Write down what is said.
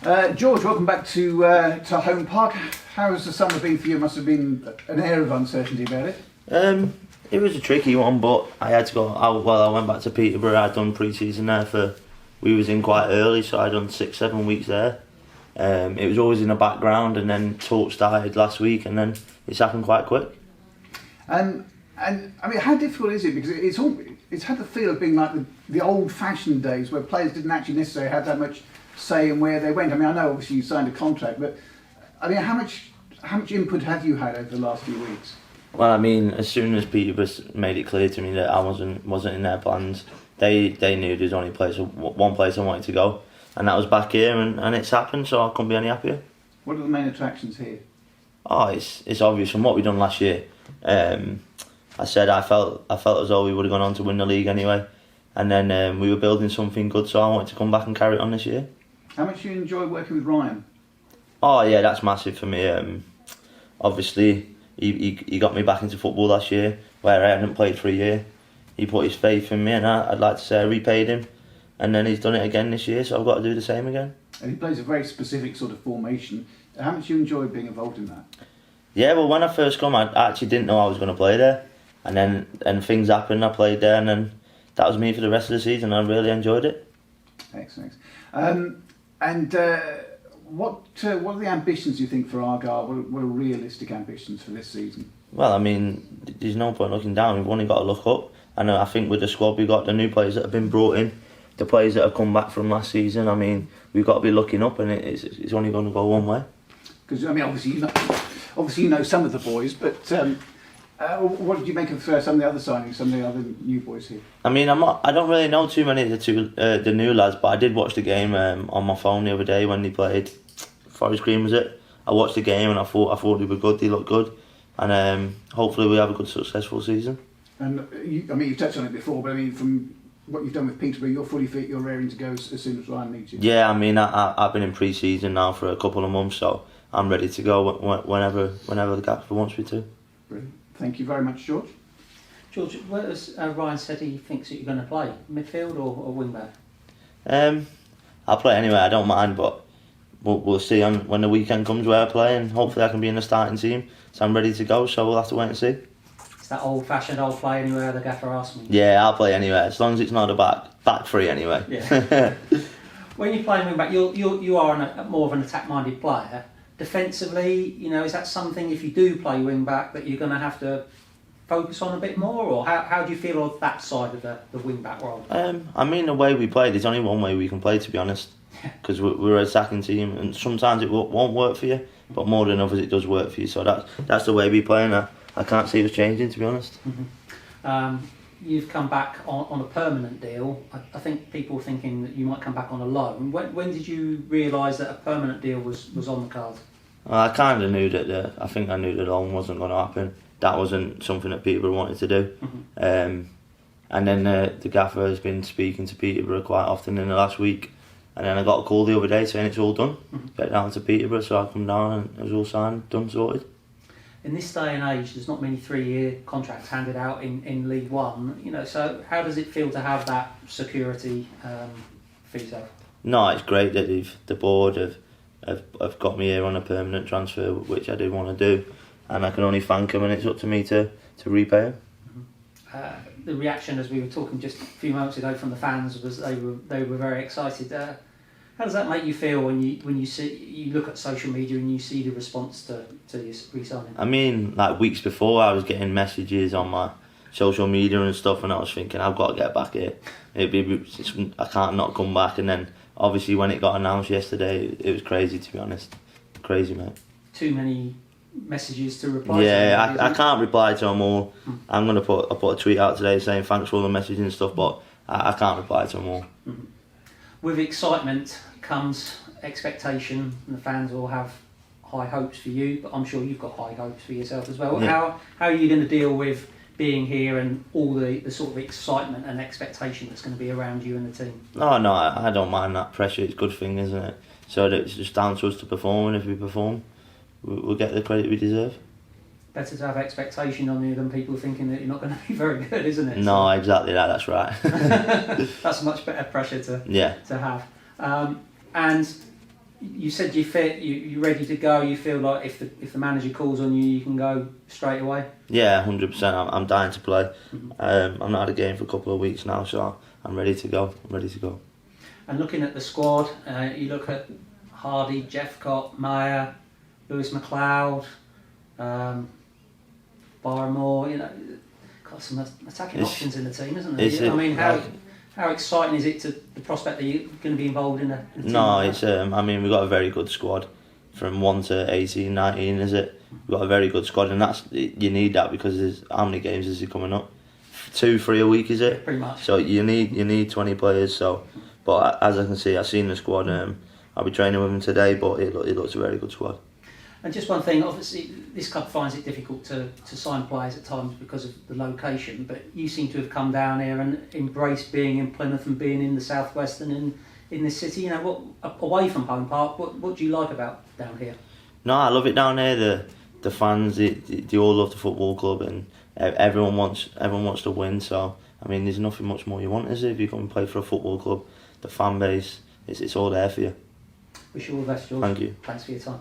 George, welcome back to Home Park. How has the summer been for you? Must have been an air of uncertainty about it. It was a tricky one, but I had to go. I went back to Peterborough. I'd done pre-season there we was in quite early, so I'd done 6-7 weeks there. It was always in the background, and then talk started last week, and then it's happened quite quick. And I mean, how difficult is it? Because it's had the feel of being like the old-fashioned days where players didn't actually necessarily have that much say in where they went. I mean, I know obviously you signed a contract, but I mean, how much input have you had over the last few weeks? Well, I mean, as soon as Peterborough made it clear to me that I wasn't in their plans, they knew there's only one place I wanted to go, and that was back here, and it's happened. So I couldn't be any happier. What are the main attractions here? Oh, it's obvious from what we done last year. I said I felt as though we would have gone on to win the league anyway, and then we were building something good. So I wanted to come back and carry it on this year. How much do you enjoy working with Ryan? Oh yeah, that's massive for me. Obviously, he got me back into football last year, where I hadn't played for a year. He put his faith in me, and I'd like to say I repaid him. And then he's done it again this year, so I've got to do the same again. And he plays a very specific sort of formation. How much do you enjoy being involved in that? Yeah, well, when I first come, I actually didn't know I was going to play there, and then things happened. I played there, and then that was me for the rest of the season. I really enjoyed it. Excellent. What are the ambitions you think for Argyle? What are realistic ambitions for this season? Well, I mean, there's no point looking down. We've only got to look up. And I think with the squad we've got, the new players that have been brought in, the players that have come back from last season, I mean, we've got to be looking up, and it's only going to go one way. Because I mean, obviously you know some of the boys, but what did you make of some of the other signings, some of the other new boys here? I mean, I don't really know too many of the new lads, but I did watch the game on my phone the other day when they played. Forest Green, was it? I watched the game and I thought they were good. They looked good, and hopefully we have a good, successful season. And you've touched on it before, but I mean, from what you've done with Peterborough, you're fully fit. You're raring to go as soon as Ryan needs you. Yeah, I mean, I've been in pre-season now for a couple of months, so I'm ready to go whenever the gaffer wants me to. Brilliant. Thank you very much, George. George, where has Ryan said he thinks that you're going to play? Midfield or wing back? I'll play anyway. I don't mind, but we'll see when the weekend comes where I play, and hopefully I can be in the starting team. So I'm ready to go. So we'll have to wait and see. It's that old-fashioned "I'll play anywhere" the gaffer asks me. Yeah, I'll play anywhere as long as it's not a back three anyway. Yeah. When you're playing wing back, you are more of an attack-minded player. Defensively, is that something, if you do play wing back, that you're going to have to focus on a bit more, or how do you feel on that side of the wing back role? I mean, the way we play, there's only one way we can play, to be honest, because we're an attacking team, and sometimes it won't work for you, but more than others it does work for you. So that's the way we play, and I can't see us changing, to be honest. Mm-hmm. You've come back on a permanent deal. I think people were thinking that you might come back on a loan. When did you realise that a permanent deal was on the cards? I kind of knew that. I think I knew the loan wasn't going to happen. That wasn't something that Peterborough wanted to do. Mm-hmm. And then the gaffer has been speaking to Peterborough quite often in the last week. And then I got a call the other day saying it's all done. Mm-hmm. Get down to Peterborough, so I come down and it was all signed, done, sorted. In this day and age, there's not many 3-year contracts handed out in League One. So how does it feel to have that security for yourself? No, it's great that the board have got me here on a permanent transfer, which I do want to do, and I can only thank them, and it's up to me to repay them. Mm-hmm. The reaction, as we were talking just a few moments ago, from the fans was they were very excited. How does that make you feel when you look at social media and you see the response to your re-signing? I mean, like weeks before, I was getting messages on my social media and stuff, and I was thinking, I've got to get back here. I can't not come back. And then obviously when it got announced yesterday, it was crazy, to be honest. Crazy, mate. Too many messages to reply to? Yeah, I can't reply to them all. I'm going to put a tweet out today saying thanks for all the messages and stuff, but I can't reply to them all. Mm-hmm. With excitement comes expectation, and the fans will have high hopes for you, but I'm sure you've got high hopes for yourself as well. Yeah. How are you going to deal with being here and all the sort of excitement and expectation that's going to be around you and the team? No, I don't mind that pressure. It's a good thing, isn't it? So it's just down to us to perform, and if we perform, we'll get the credit we deserve. Better to have expectation on you than people thinking that you're not going to be very good, isn't it? No, exactly that. That's right. That's much better pressure to have. And You said you're fit, you're ready to go. You feel like if the manager calls on you, you can go straight away. Yeah, 100%. I'm dying to play. I've not had a game for a couple of weeks now, so I'm ready to go. And looking at the squad, you look at Hardy, Jeffcott, Meyer, Lewis McLeod, Barrymore. You know, got some attacking options in the team, isn't there? I mean, how exciting is it the prospect that you're going to be involved in a team? No, like it's I mean, we've got a very good squad from 1 to 18, 19, is it? We've got a very good squad, and you need that because there's how many games is it coming up? 2, 3 a week, is it? Pretty much. So you need 20 players. So, but as I can see, I've seen the squad. I'll be training with them today, but it looks a very good squad. And just one thing, obviously, this club finds it difficult to sign players at times because of the location, but you seem to have come down here and embraced being in Plymouth and being in the southwest and in this city. You know, away from home park, what do you like about down here? No, I love it down here. The fans, they all love the football club, and everyone wants to win. So I mean, there's nothing much more you want, is there? If you come and play for a football club, the fan base, it's all there for you. Wish you all the best, George. Thank you. Thanks for your time.